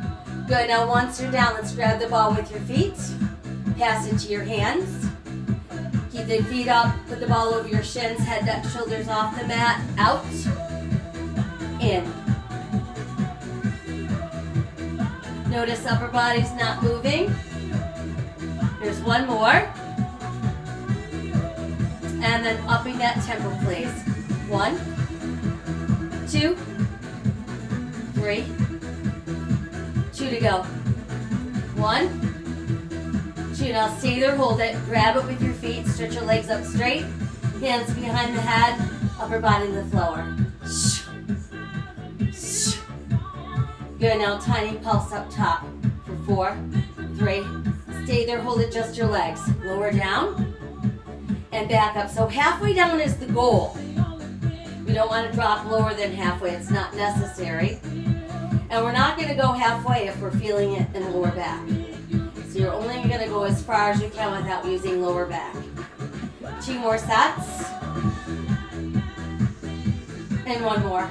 Good, now once you're down, let's grab the ball with your feet. Pass it to your hands. Keep the feet up, put the ball over your shins, head, neck, shoulders off the mat, out, in. Notice upper body's not moving. Here's one more. And then upping that tempo, please. 1, 2, 3, 2 to go. 1, 2. Now stay there, hold it. Grab it with your feet. Stretch your legs up straight. Hands behind the head. Upper body lift lower. Good. Now tiny pulse up top for 4, 3. Stay there, hold it, just your legs. Lower down and back up. So halfway down is the goal. We don't want to drop lower than halfway. It's not necessary. And we're not going to go halfway if we're feeling it in lower back. So you're only going to go as far as you can without using lower back. 2 more sets. And 1 more.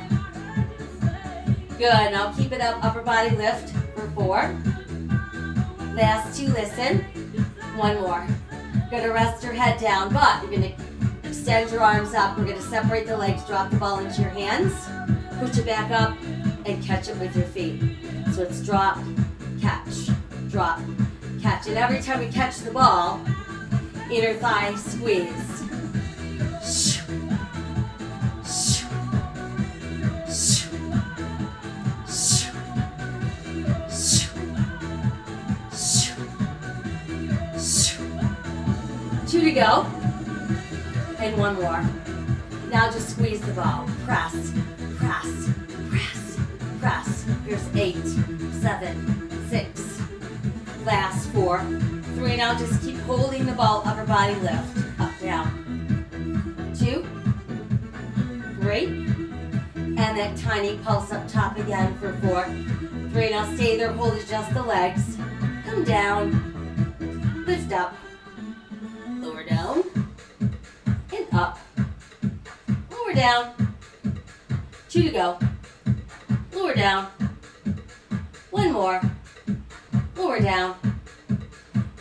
Good. Now keep it up. Upper body lift for 4. Last 2, listen. 1 more. You're going to rest your head down, but you're going to extend your arms up. We're going to separate the legs, drop the ball into your hands, push it back up, and catch it with your feet. So it's drop, catch, drop, catch. And every time we catch the ball, inner thigh squeeze. Two to go. And 1 more. Now just squeeze the ball. Press, press, press, press. Here's 8, 7, 6. Last 4, 3. Now just keep holding the ball. Upper body lift. Up, down. 2, 3. And that tiny pulse up top again for 4, 3. Now stay there. Hold it, just the legs. Come down. Lift up. Lower down. And up. Lower down. 2 to go. Lower down. 1 more. Lower down.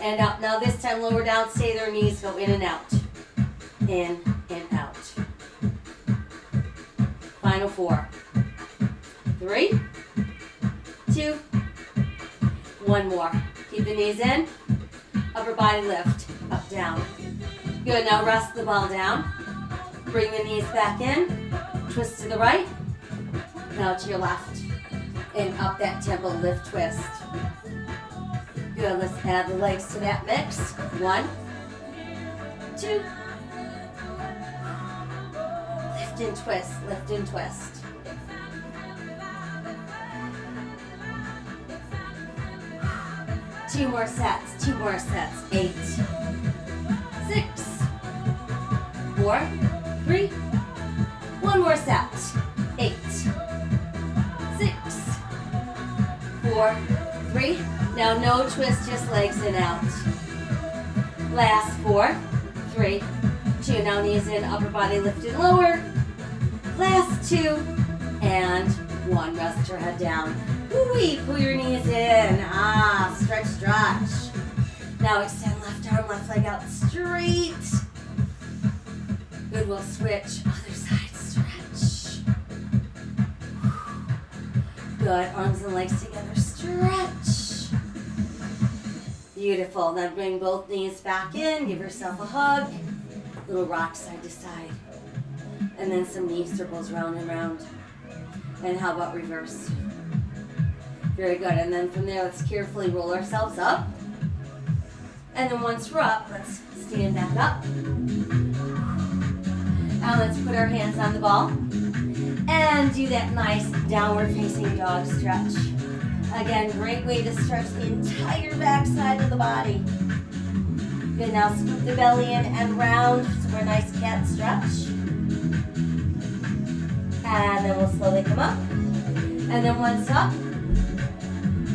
And up. Now this time lower down. Stay there. Knees go in and out. In and out. Final 4. 3, 2, 1 more. Keep the knees in. Upper body lift. Up, down. Good. Now rest the ball down. Bring the knees back in. Twist to the right. Now to your left. And up that tempo. Lift, twist. Good. Let's add the legs to that mix. 1, 2. Lift and twist. Lift and twist. Two more sets. 2 more sets. 8, 6, 4, 3. 1 more set. 8, 6, 4, 3. Now no twist, just legs in out. Last 4, 3, 2. Now knees in, upper body lifted lower. Last 2 and 1. Rest your head down. Ooh-wee, pull your knees in. Stretch, stretch. Now extend left arm, left leg out straight. Good, we'll switch. Other side, stretch. Good, arms and legs together, stretch. Beautiful. Then bring both knees back in. Give yourself a hug. Little rock side to side. And then some knee circles round and round. And how about reverse? Very good. And then from there, let's carefully roll ourselves up. And then once we're up, let's stand back up. Now let's put our hands on the ball. And do that nice downward facing dog stretch. Again, great way to stretch the entire back side of the body. Good, now scoop the belly in and round for a nice cat stretch. And then we'll slowly come up. And then once up,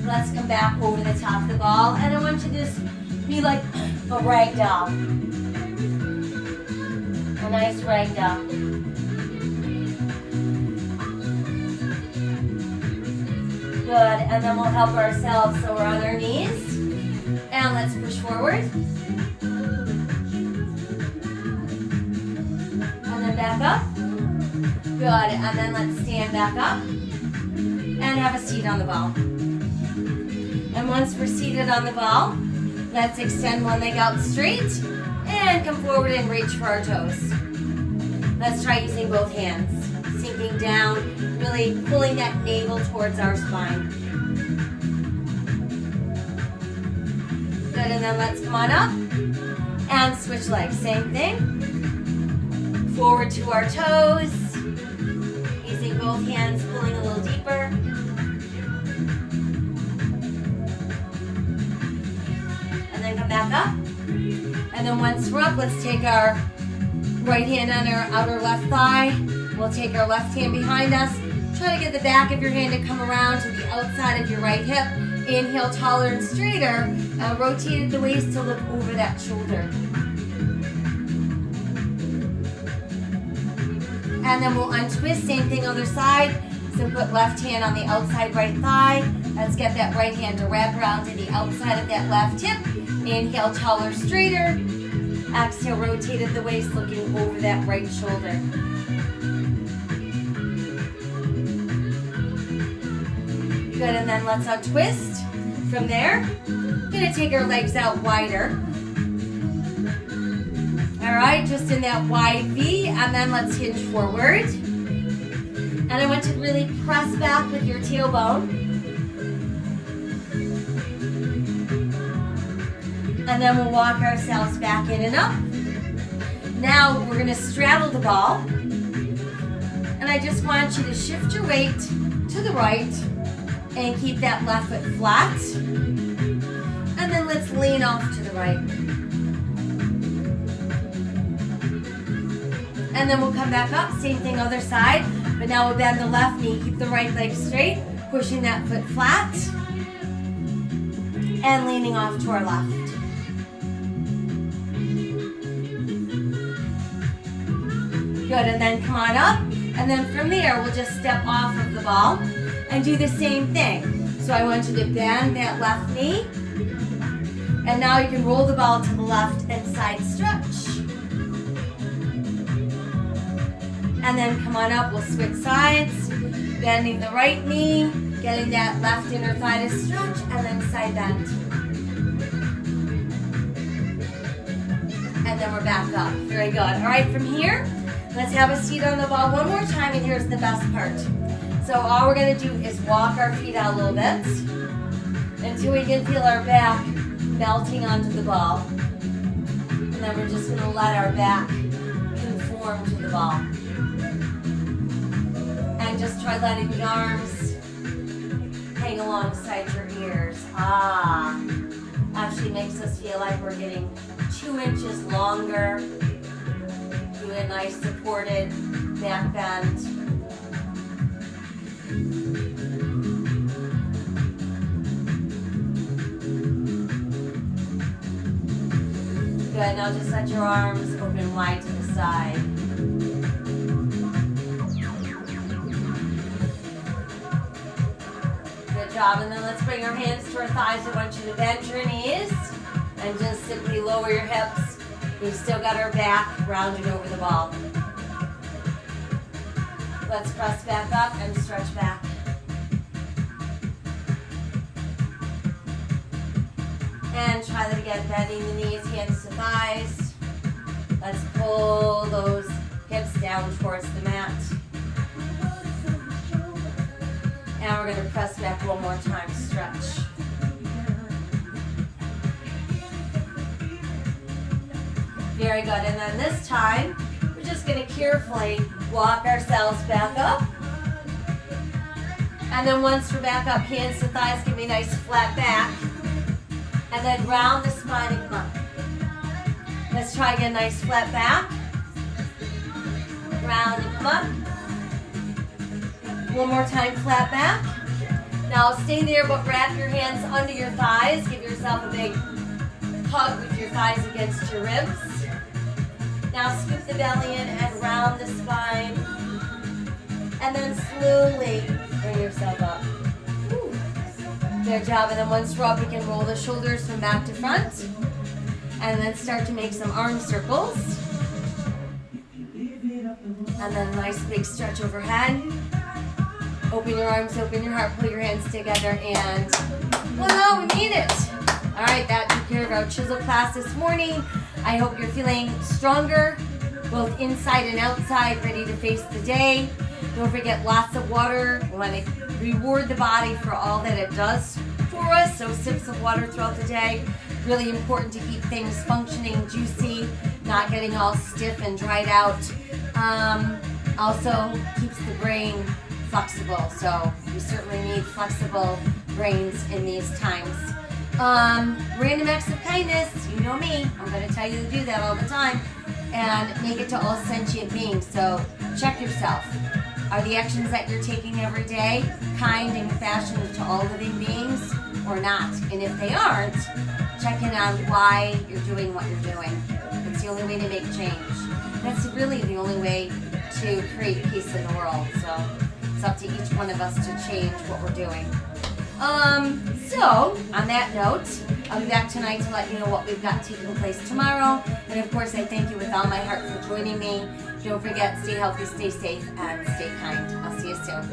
let's come back over the top of the ball. And I want you to just be like a rag doll. A nice rag doll. Good, and then we'll help ourselves so we're on our knees. And let's push forward. And then back up. Good, and then let's stand back up. And have a seat on the ball. And once we're seated on the ball, let's extend one leg out straight. And come forward and reach for our toes. Let's try using both hands. Sinking down, really pulling that navel towards our spine. Good, and then let's come on up and switch legs. Same thing. Forward to our toes. Using both hands, pulling a little deeper. And then come back up. And then once we're up, let's take our right hand on our outer left thigh. We'll take our left hand behind us. Try to get the back of your hand to come around to the outside of your right hip. Inhale taller and straighter. And rotate the waist to look over that shoulder. And then we'll untwist. Same thing other side. So put left hand on the outside right thigh. Let's get that right hand to wrap around to the outside of that left hip. Inhale taller, straighter. Exhale, rotated the waist looking over that right shoulder. Good, and then let's untwist. From there, we're going to take our legs out wider. All right, just in that wide V, and then let's hinge forward. And I want you to really press back with your tailbone. And then we'll walk ourselves back in and up. Now we're going to straddle the ball. And I just want you to shift your weight to the right. And keep that left foot flat. And then let's lean off to the right. And then we'll come back up, same thing other side. But now we'll bend the left knee, keep the right leg straight, pushing that foot flat. And leaning off to our left. Good, and then come on up. And then from there, we'll just step off of the ball. And do the same thing. So I want you to bend that left knee. And now you can roll the ball to the left and side stretch. And then come on up, we'll switch sides. Bending the right knee, getting that left inner thigh to stretch, and then side bend. And then we're back up. Very good. All right, from here, let's have a seat on the ball one more time, and here's the best part. So all we're going to do is walk our feet out a little bit until we can feel our back melting onto the ball. And then we're just going to let our back conform to the ball. And just try letting the arms hang alongside your ears. Actually makes us feel like we're getting 2 inches longer. Do a nice supported back bend. Good. Now just let your arms open wide to the side. Good job. And then let's bring our hands to our thighs. I want you to bend your knees and just simply lower your hips. We've still got our back rounded over the ball. Let's press back up and stretch back. And try that again, bending the knees, hands to thighs. Let's pull those hips down towards the mat. And we're going to press back one more time, stretch. Very good, and then this time, we're just going to carefully walk ourselves back up. And then once we're back up, hands to thighs, give me a nice flat back. And then round the spine and come up. Let's try again, nice flat back. Round and come up. One more time, flat back. Now stay there, but wrap your hands under your thighs. Give yourself a big hug with your thighs against your ribs. Now scoop the belly in and round the spine. And then slowly bring yourself up. Good job. And then once we're up, we can roll the shoulders from back to front. And then start to make some arm circles. And then nice big stretch overhead. Open your arms, open your heart, pull your hands together, and voila, we made it. All right, that took care of our chisel class this morning. I hope you're feeling stronger, both inside and outside, ready to face the day. Don't forget lots of water. We want to reward the body for all that it does for us. So sips of water throughout the day. Really important to keep things functioning, juicy, not getting all stiff and dried out. Also keeps the brain flexible. So we certainly need flexible brains in these times. Random acts of kindness, you know me. I'm going to tell you to do that all the time. And make it to all sentient beings. So check yourself. Are the actions that you're taking every day kind and compassionate to all living beings or not? And if they aren't, check in on why you're doing what you're doing. It's the only way to make change. That's really the only way to create peace in the world. So it's up to each one of us to change what we're doing. So on that note, I'll be back tonight to let you know what we've got taking place tomorrow. And of course, I thank you with all my heart for joining me. Don't forget, stay healthy, stay safe, and stay kind. I'll see you soon.